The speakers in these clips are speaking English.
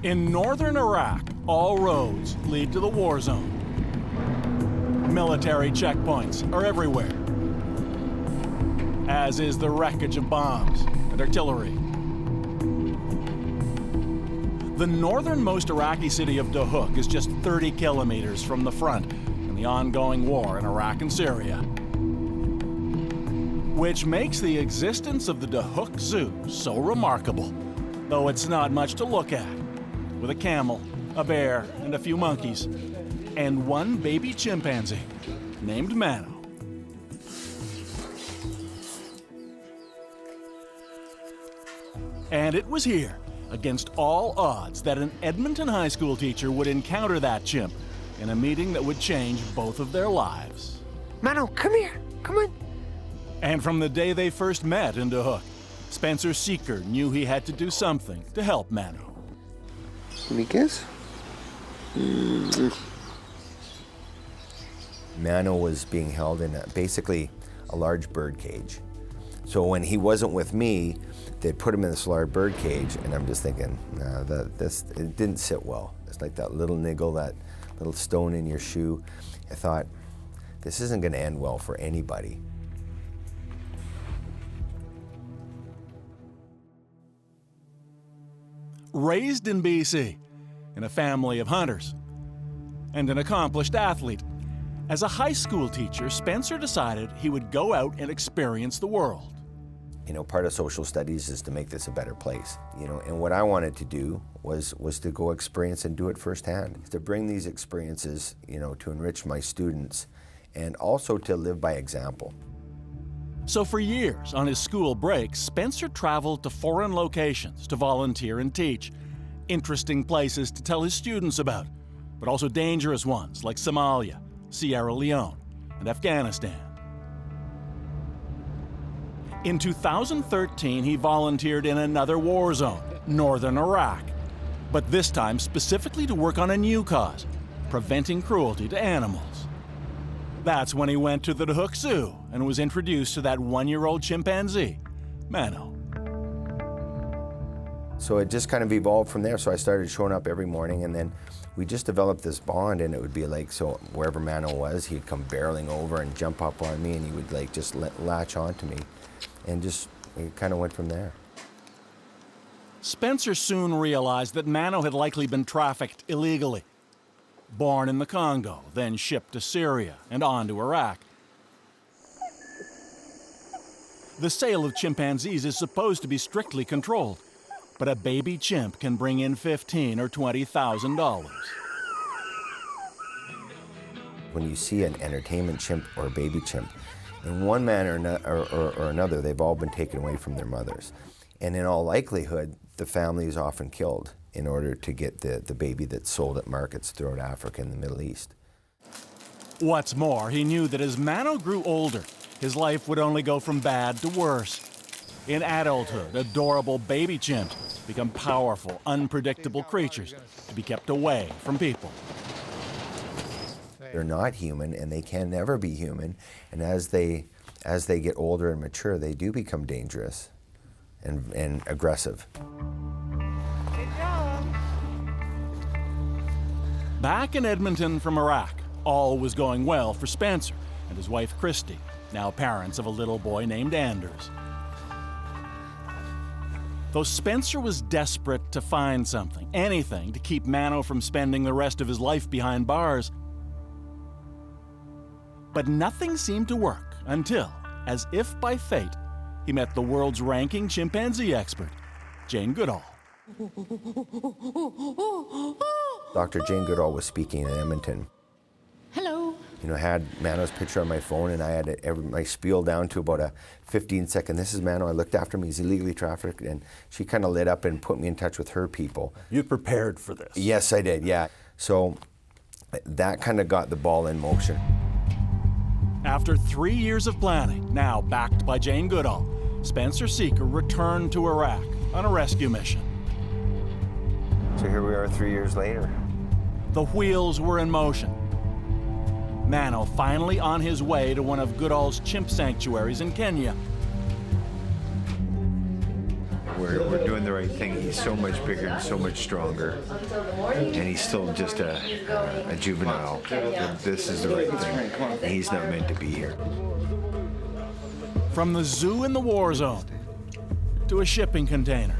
In northern Iraq, all roads lead to the war zone. Military checkpoints are everywhere, as is the wreckage of bombs and artillery. The northernmost Iraqi city of Dahouk is just 30 kilometers from the front in the ongoing war in Iraq and Syria, which makes the existence of the Dahouk Zoo so remarkable, though it's not much to look at, with a camel, a bear, and a few monkeys, and one baby chimpanzee named Manno. And it was here, against all odds, that an Edmonton high school teacher would encounter that chimp in a meeting that would change both of their lives. Manno, come here. Come on. And from the day they first met in Dahouk, Spencer Sekyer knew he had to do something to help Manno. Let me guess. Manno was being held in basically a large bird cage. So when he wasn't with me, they'd put him in this large bird cage, and I'm just thinking, nah, it didn't sit well. It's like that little niggle, that little stone in your shoe. I thought, this isn't going to end well for anybody. Raised in BC, in a family of hunters, and an accomplished athlete, as a high school teacher, Spencer decided he would go out and experience the world. You know, part of social studies is to make this a better place, you know, and what I wanted to do was to go experience and do it firsthand, to bring these experiences, you know, to enrich my students and also to live by example. So for years, on his school breaks, Spencer traveled to foreign locations to volunteer and teach. Interesting places to tell his students about, but also dangerous ones like Somalia, Sierra Leone, and Afghanistan. In 2013, he volunteered in another war zone, northern Iraq, but this time specifically to work on a new cause, preventing cruelty to animals. That's when he went to the Dahouk Zoo and was introduced to that one-year-old chimpanzee, Manno. So it just kind of evolved from there. So I started showing up every morning, and then we just developed this bond, and it would be like, so wherever Manno was, he'd come barreling over and jump up on me, and he would like just latch onto me, and just, it kind of went from there. Spencer soon realized that Manno had likely been trafficked illegally. Born in the Congo, then shipped to Syria and on to Iraq. The sale of chimpanzees is supposed to be strictly controlled, but a baby chimp can bring in $15,000 or $20,000. When you see an entertainment chimp or a baby chimp, in one manner or another, they've all been taken away from their mothers. And in all likelihood, the family is often killed in order to get the baby that's sold at markets throughout Africa and the Middle East. What's more, he knew that as Manno grew older, his life would only go from bad to worse. In adulthood, adorable baby chimps become powerful, unpredictable creatures to be kept away from people. They're not human, and they can never be human. And as they get older and mature, they do become dangerous and aggressive. Back in Edmonton from Iraq, all was going well for Spencer and his wife Christy, now parents of a little boy named Anders. Though Spencer was desperate to find something, anything, to keep Manno from spending the rest of his life behind bars. But nothing seemed to work until, as if by fate, he met the world's ranking chimpanzee expert, Jane Goodall. Dr. Jane Goodall was speaking in Edmonton. Hello. You know, I had Manno's picture on my phone, and I had my spiel down to about a 15-second. This is Manno. I looked after him. He's illegally trafficked, and she kind of lit up and put me in touch with her people. You prepared for this? Yes, I did. Yeah. So that kind of got the ball in motion. After 3 years of planning, now backed by Jane Goodall, Spencer Sekyer returned to Iraq on a rescue mission. So here we are 3 years later. The wheels were in motion. Manno finally on his way to one of Goodall's chimp sanctuaries in Kenya. we're doing the right thing. He's so much bigger and so much stronger, and he's still just a juvenile. This is the right thing. He's not meant to be here. From the zoo in the war zone to a shipping container.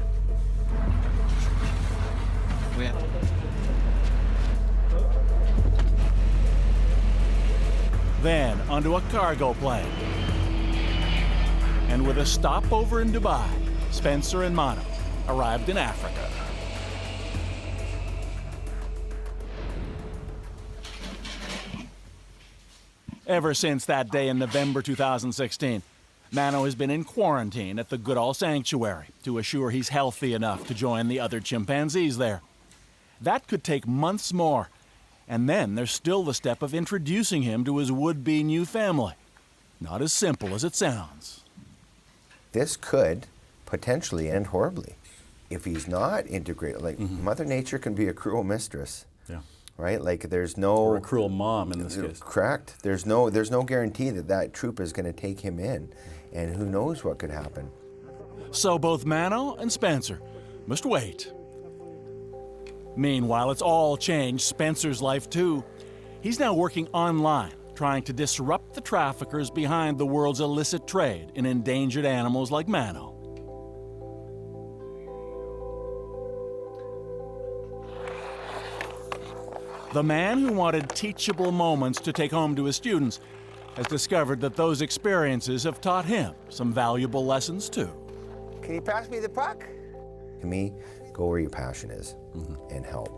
Then onto a cargo plane. And with a stopover in Dubai, Spencer and Manno arrived in Africa. Ever since that day in November 2016, Manno has been in quarantine at the Goodall Sanctuary to assure he's healthy enough to join the other chimpanzees there. That could take months more, and then there's still the step of introducing him to his would-be new family. Not as simple as it sounds. This could potentially end horribly if he's not integrated. Like, Mother Nature can be a cruel mistress. Yeah. Right? Like, there's no... Or a cruel mom in this case. Correct. There's no guarantee that that troop is going to take him in. And who knows what could happen. So both Manno and Spencer must wait. Meanwhile, it's all changed Spencer's life too. He's now working online, trying to disrupt the traffickers behind the world's illicit trade in endangered animals like Manno. The man who wanted teachable moments to take home to his students has discovered that those experiences have taught him some valuable lessons too. Can you pass me the puck? To me, go where your passion is and help.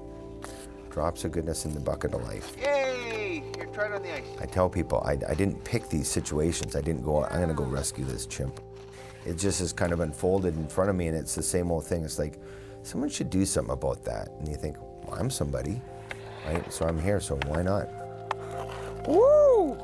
Drops of goodness in the bucket of life. Yay! You're trying on the ice. I tell people, I didn't pick these situations. I didn't go, I'm going to go rescue this chimp. It just has kind of unfolded in front of me, and it's the same old thing. It's like, someone should do something about that. And you think, well, I'm somebody, right? So I'm here, so why not? Woo!